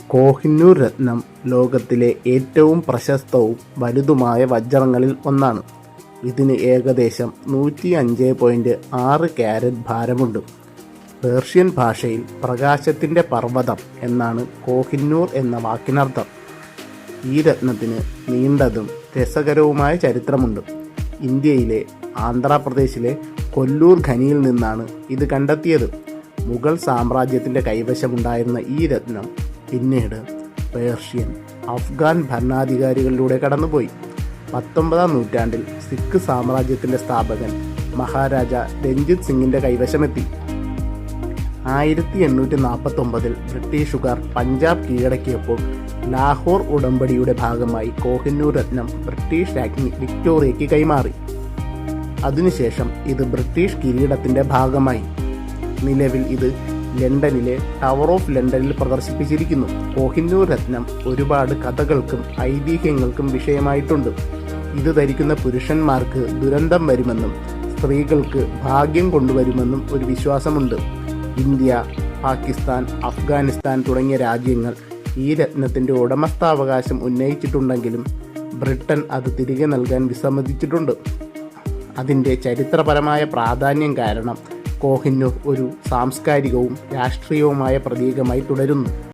കോഹിനൂർ രത്നം ലോകത്തിലെ ഏറ്റവും പ്രശസ്തവും വലുതുമായ വജ്രങ്ങളിൽ ഒന്നാണ്. ഇതിന് ഏകദേശം 105.6 കാരറ്റ് ഭാരമുണ്ട്. പേർഷ്യൻ ഭാഷയിൽ പ്രകാശത്തിൻ്റെ പർവ്വതം എന്നാണ് കോഹിനൂർ എന്ന വാക്കിനർത്ഥം. ഈ രത്നത്തിന് നീണ്ടതും രസകരവുമായ ചരിത്രമുണ്ട്. ഇന്ത്യയിലെ ആന്ധ്രാപ്രദേശിലെ കൊല്ലൂർ ഖനിയിൽ നിന്നാണ് ഇത് കണ്ടെത്തിയത്. മുഗൾ സാമ്രാജ്യത്തിൻ്റെ കൈവശമുണ്ടായിരുന്ന ഈ രത്നം പിന്നീട് പേർഷ്യൻ, അഫ്ഗാൻ ഭരണാധികാരികളിലൂടെ കടന്നുപോയി. 19-ാം നൂറ്റാണ്ടിൽ സിഖ് സാമ്രാജ്യത്തിൻ്റെ സ്ഥാപകൻ മഹാരാജ രഞ്ജിത് സിംഗിൻ്റെ കൈവശമെത്തി. 1849-ൽ ബ്രിട്ടീഷുകാർ പഞ്ചാബ് കീഴടക്കിയപ്പോൾ ലാഹോർ ഉടമ്പടിയുടെ ഭാഗമായി കോഹിനൂർ രത്നം ബ്രിട്ടീഷ് രാജ്ഞി വിക്ടോറിയയ്ക്ക് കൈമാറി. അതിനുശേഷം ഇത് ബ്രിട്ടീഷ് കിരീടത്തിൻ്റെ ഭാഗമായി. നിലവിൽ ഇത് ലണ്ടനിലെ ടവർ ഓഫ് ലണ്ടനിൽ പ്രദർശിപ്പിച്ചിരിക്കുന്നു. കോഹിനൂർ രത്നം ഒരുപാട് കഥകൾക്കും ഐതിഹ്യങ്ങൾക്കും വിഷയമായിട്ടുണ്ട്. ഇത് ധരിക്കുന്ന പുരുഷന്മാർക്ക് ദുരന്തം വരുമെന്നും സ്ത്രീകൾക്ക് ഭാഗ്യം കൊണ്ടുവരുമെന്നും ഒരു വിശ്വാസമുണ്ട്. ഇന്ത്യ, പാകിസ്ഥാൻ, അഫ്ഗാനിസ്ഥാൻ തുടങ്ങിയ രാജ്യങ്ങൾ ഈ രത്നത്തിൻ്റെ ഉടമസ്ഥാവകാശം ഉന്നയിച്ചിട്ടുണ്ടെങ്കിലും ബ്രിട്ടൻ അത് തിരികെ നൽകാൻ വിസമ്മതിച്ചിട്ടുണ്ട്. അതിൻ്റെ ചരിത്രപരമായ പ്രാധാന്യം കാരണം കോഹിനൂർ ഒരു സാംസ്കാരികവും രാഷ്ട്രീയവുമായ പ്രതീകമായി തുടരുന്നു.